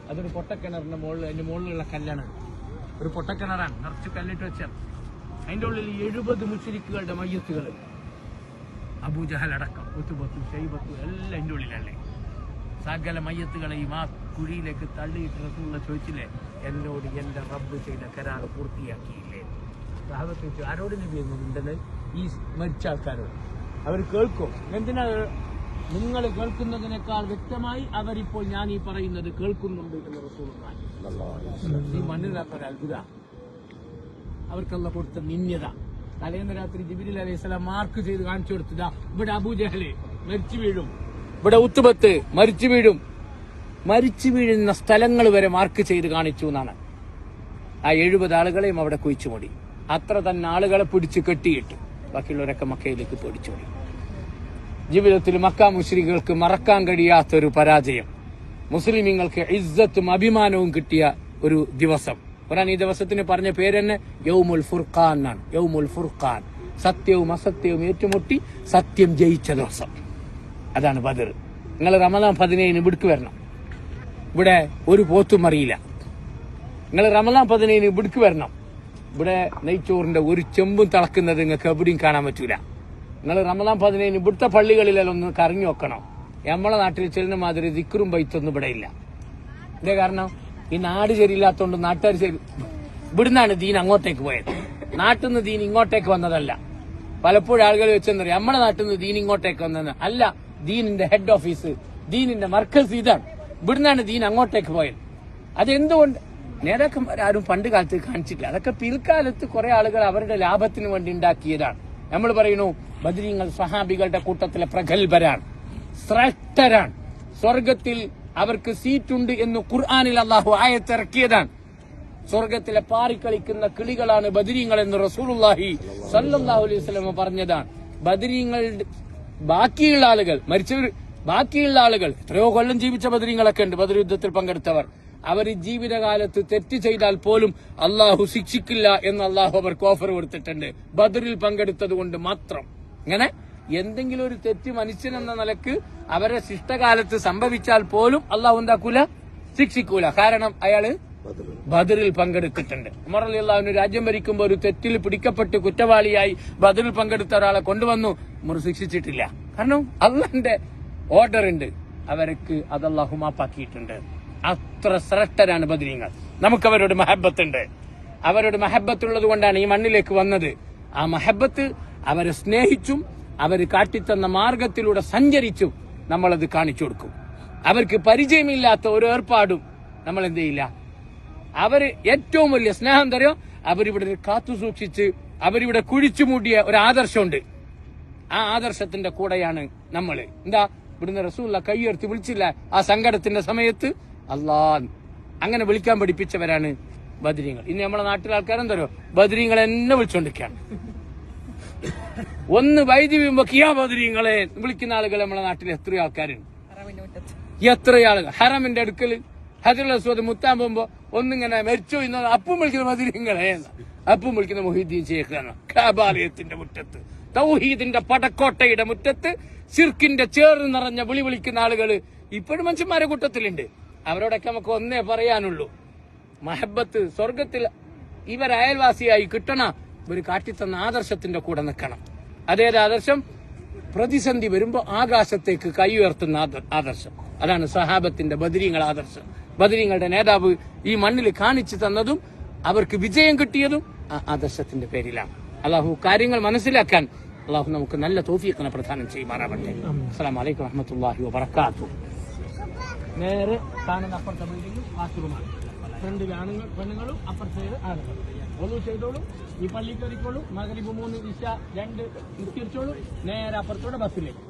അതൊരു പൊട്ടക്കിണറിന്റെ മുകളിൽ, അതിന്റെ മുകളിലുള്ള കല്ലാണ്. ഒരു പൊട്ടക്കിണറാണ്, നിറച്ച് കല്ലിട്ട് വെച്ചാൽ. അതിന്റെ ഉള്ളിൽ 70 മുശ്രിക്കുകളുടെ മയ്യത്തുകൾ, അബൂജഹൽ അടക്കം, ഉത്ബത്തു, ശൈബത്തു എല്ലാം അതിന്റെ ഉള്ളിലല്ലേ. സകല മയ്യത്തുകളെയും ആ കുഴിയിലേക്ക് തള്ളിയിട്ട് റസൂലുള്ളാഹി ചോദിച്ചില്ലേ, എന്നോട് എന്റെ റബ്ബ് ചെയ്ത കരാർ പൂർത്തിയാക്കിയില്ലേ? സഹാബത്ത് ചോദിച്ചു, ആരോട് നബി എന്നുണ്ടത്? ഈ മരിച്ച ആൾക്കാരോട്. അവർ കേൾക്കും. എന്തിനാ നിങ്ങൾ കേൾക്കുന്നതിനേക്കാൾ വ്യക്തമായി അവരിപ്പോൾ ഞാൻ ഈ പറയുന്നത് കേൾക്കുന്നുണ്ട് എന്ന് റസൂലുള്ളാഹി. ഈ മണ്ണിനകത്തൊരു അത്ഭുത, അവർക്കല്ല കൊടുത്ത നിന്യത. തലേന്ന് രാത്രി ജിബ്രീൽ അലൈഹിസ്സലാം മാർക്ക് ചെയ്ത് കാണിച്ചു കൊടുത്തതാ, ഇവിടെ അബൂജഹല് മരിച്ചു വീഴും, ഇവിടെ ഉത്ബത്ത് മരിച്ചു വീഴും. മരിച്ചു വീഴുന്ന സ്ഥലങ്ങൾ വരെ മാർക്ക് ചെയ്ത് കാണിച്ചു എന്നാണ്. ആ 70 ആളുകളെയും അവിടെ കുഴിച്ചുമൂടി. അത്ര തന്നെ ആളുകളെ പിടിച്ച് കെട്ടിയിട്ട് ബാക്കിയുള്ളവരൊക്കെ മക്കയിലേക്ക് പിടിച്ചുകൂടി. ജീവിതത്തിൽ മക്ക മുശ്രിക്കുകൾക്ക് മറക്കാൻ കഴിയാത്തൊരു പരാജയം, മുസ്ലിമീങ്ങൾക്ക് ഇസ്സത്തും അഭിമാനവും കിട്ടിയ ഒരു ദിവസം. ഖുർആൻ ഈ ദിവസത്തിന് പറഞ്ഞ പേര് തന്നെ യൗമുൽ ഫുർഖാൻ എന്നാണ്. യൗമുൽ ഫുർഖാൻ, സത്യവും അസത്യവും ഏറ്റുമുട്ടി സത്യം ജയിച്ച ദിവസം. അതാണ് ബദർ. നിങ്ങൾ റമദാൻ 15 ഇവിടേക്ക് വരണം. ഇവിടെ ഒരു പോത്തും അറിയില്ല. നിങ്ങൾ റമദാൻ 15 ഇവിടേക്ക് വരണം. ഇവിടെ നെയ്ച്ചോറിന്റെ ഒരു ചെമ്പും തിളക്കുന്നത് നിങ്ങൾക്ക് എവിടെയും കാണാൻ പറ്റൂല. നിങ്ങൾ റമദാൻ 15 ഇവിടുത്തെ പള്ളികളിലെല്ലാം ഒന്ന് കറങ്ങി വെക്കണം. നമ്മളെ നാട്ടിൽ ചെല്ലുന്ന മാതിരി ദിക്റും ബൈത്തൊന്നും ഇവിടെ ഇല്ല. ഇതേ കാരണം ഈ നാട് ശരിയില്ലാത്തോണ്ട് നാട്ടുകാർ ശരി. ഇവിടുന്നാണ് ദീൻ അങ്ങോട്ടേക്ക് പോയത്, നാട്ടിൽ നിന്ന് ദീൻ ഇങ്ങോട്ടേക്ക് വന്നതല്ല. പലപ്പോഴും ആളുകൾ വെച്ചെന്നറിയാം നമ്മുടെ നാട്ടിൽ നിന്ന് ദീൻ ഇങ്ങോട്ടേക്ക് വന്നത് അല്ല. ദീനിന്റെ ഹെഡ് ഓഫീസ്, ദീനിന്റെ മർക്കസ് ഇതാണ്. ഇവിടുന്നാണ് ദീൻ അങ്ങോട്ടേക്ക് പോയത്. അതെന്തുകൊണ്ട് നേതാക്കന്മാരും പണ്ട് കാലത്ത് കാണിച്ചിട്ടില്ല. അതൊക്കെ പിൽക്കാലത്ത് കുറെ ആളുകൾ അവരുടെ ലാഭത്തിന് വേണ്ടി ഉണ്ടാക്കിയതാണ്. നമ്മൾ പറയുന്നു ബദരീങ്ങൾ സഹാബികളുടെ കൂട്ടത്തിലെ പ്രഗത്ഭരാണ്, ശ്രേഷ്ഠരാണ്, സ്വർഗത്തിൽ അവർക്ക് സീറ്റുണ്ട് എന്ന് ഖുർആനിൽ അല്ലാഹു ആയത്തിറക്കിയതാണ്. സ്വർഗത്തിലെ പാറിക്കളിക്കുന്ന കിളികളാണ് ബദരീങ്ങൾ എന്ന് റസൂലുള്ളാഹി സ്വല്ലല്ലാഹു അലൈഹി വസല്ലം പറഞ്ഞതാണ്. ബദരീങ്ങളുടെ ബാക്കിയുള്ള ആളുകൾ, മരിച്ചവർ ബാക്കിയുള്ള ആളുകൾ, എത്രയോ കൊല്ലം ജീവിച്ച ബദരീങ്ങളൊക്കെ ഉണ്ട്, ബദർ യുദ്ധത്തിൽ പങ്കെടുത്തവർ. അവർ ജീവിതകാലത്ത് തെറ്റ് ചെയ്താൽ പോലും അള്ളാഹു ശിക്ഷിക്കില്ല എന്ന് അള്ളാഹു അവർക്ക് ഓഫർ കൊടുത്തിട്ടുണ്ട്, ബദറിൽ പങ്കെടുത്തത് കൊണ്ട് മാത്രം. ഇങ്ങനെ എന്തെങ്കിലും ഒരു തെറ്റ് മനുഷ്യനെന്ന നിലക്ക് അവരെ ശിഷ്ടകാലത്ത് സംഭവിച്ചാൽ പോലും അള്ളാഹു എന്താക്കൂല, ശിക്ഷിക്കൂല. കാരണം അയാള് ബദറിൽ പങ്കെടുത്തിട്ടുണ്ട്. ഉമർ റളിയല്ലാഹു രാജ്യം ഭരിക്കുമ്പോൾ ഒരു തെറ്റിൽ പിടിക്കപ്പെട്ട് കുറ്റവാളിയായി ബദറിൽ പങ്കെടുത്ത ഒരാളെ കൊണ്ടുവന്നു. ഉമർ ശിക്ഷിച്ചിട്ടില്ല. കാരണം അള്ളാന്റെ ഓർഡർ ഉണ്ട്, അവർക്ക് അത് അള്ളാഹു മാപ്പാക്കിയിട്ടുണ്ട്. അത്ര ശ്രേഷ്ഠരാണ് ബദരീങ്ങൾ. നമുക്കവരോട് മഹബത്തുണ്ട്. അവരോട് മഹബത്തുള്ളത് കൊണ്ടാണ് ഈ മണ്ണിലേക്ക് വന്നത്. ആ മഹബത്ത് അവരെ സ്നേഹിച്ചും അവർ കാട്ടിത്തന്ന മാർഗത്തിലൂടെ സഞ്ചരിച്ചും നമ്മളത് കാണിച്ചു കൊടുക്കും. അവർക്ക് പരിചയമില്ലാത്ത ഒരു ഏർപ്പാടും നമ്മൾ എന്ത് ചെയ്യില്ല. അവര് ഏറ്റവും വലിയ സ്നേഹം തരോ അവരിവിടെ കാത്തു സൂക്ഷിച്ച് അവരിവിടെ കുഴിച്ചു മൂടിയ ഒരു ആദർശമുണ്ട്. ആ ആദർശത്തിന്റെ കൂടെയാണ് നമ്മള്. എന്താ ഇവിടുന്ന് റസൂലുള്ളാഹി കൈയുയർത്തി വിളിച്ചില്ല ആ സങ്കടത്തിന്റെ സമയത്ത്? അങ്ങനെ വിളിക്കാൻ പഠിപ്പിച്ചവരാണ് ബദരീങ്ങൾ. ഇനി നമ്മളെ നാട്ടിലെ ആൾക്കാരെന്തരോ ബദരീങ്ങളെ എന്നെ വിളിച്ചോണ്ടിരിക്കുകയാണ്. ഒന്ന് വൈദ്യുതി വീഴുമ്പോ കിയാ ബദരീങ്ങളെ വിളിക്കുന്ന ആളുകൾ നമ്മളെ നാട്ടിൽ എത്രയോ ആൾക്കാരുണ്ട്. എത്ര ആളുകൾ ഹറമിന്റെ അടുക്കൽ ഹജറുൽ അസ്വദ് മുത്താൻ പോകുമ്പോ ഒന്നിങ്ങനെ മരിച്ചു ഇന്ന് അപ്പം വിളിക്കുന്ന ബദരീങ്ങളെ, അപ്പം വിളിക്കുന്ന മുഹീദ്ദീൻ ശൈഖാണ്. കഅബാലയത്തിന്റെ മുറ്റത്ത്, തൗഹീദിന്റെ പടക്കോട്ടയുടെ മുറ്റത്ത് ശിർക്കിന്റെ ചേർന്ന് നിറഞ്ഞ വിളി വിളിക്കുന്ന ആളുകൾ ഇപ്പോഴും മനുഷ്യന്മാരെ കൂട്ടത്തിലുണ്ട്. അവരോടൊക്കെ നമുക്ക് ഒന്നേ പറയാനുള്ളൂ, മഹബത്ത് സ്വർഗത്തിൽ ഇവർ അയൽവാസിയായി കിട്ടണ ഒരു കാട്ടിത്തന്ന ആദർശത്തിന്റെ കൂടെ നിൽക്കണം. അതേത് ആദർശം? പ്രതിസന്ധി വരുമ്പോ ആകാശത്തേക്ക് കൈ ഉയർത്തുന്ന ആദർശം. അതാണ് സഹാബത്തിന്റെ ബദരീങ്ങൾ ആദർശം. ബദരീങ്ങളുടെ നേതാവ് ഈ മണ്ണിൽ കാണിച്ചു തന്നതും അവർക്ക് വിജയം കിട്ടിയതും ആ ആദർശത്തിന്റെ പേരിലാണ്. അള്ളാഹു കാര്യങ്ങൾ മനസ്സിലാക്കാൻ അള്ളാഹു നമുക്ക് നല്ല തൗഫീഖിനെ പ്രദാനം ചെയ്യുമാറാവട്ടെ. അസ്സലാമു അലൈക്കും വറഹ്മത്തുള്ളാഹി വബറകാതുഹു. നേരെ കാണുന്ന അപ്പുറത്തെ ബിൽഡിംഗ് ബാത്റൂമാണ്. ഫ്രണ്ടിൽ ആണുങ്ങൾ പെണ്ണുങ്ങളും അപ്പുറത്തെ ആണുങ്ങൾ. ഒന്നു ചെയ്തോളൂ, ഈ പള്ളിക്ക് കയറിക്കോളൂ, മഗ്‌രിബ് 3 ഇശ 2 നിസ്കരിച്ചോളൂ, നേരെ അപ്പുറത്തോടെ ബസ്സിലേക്ക്.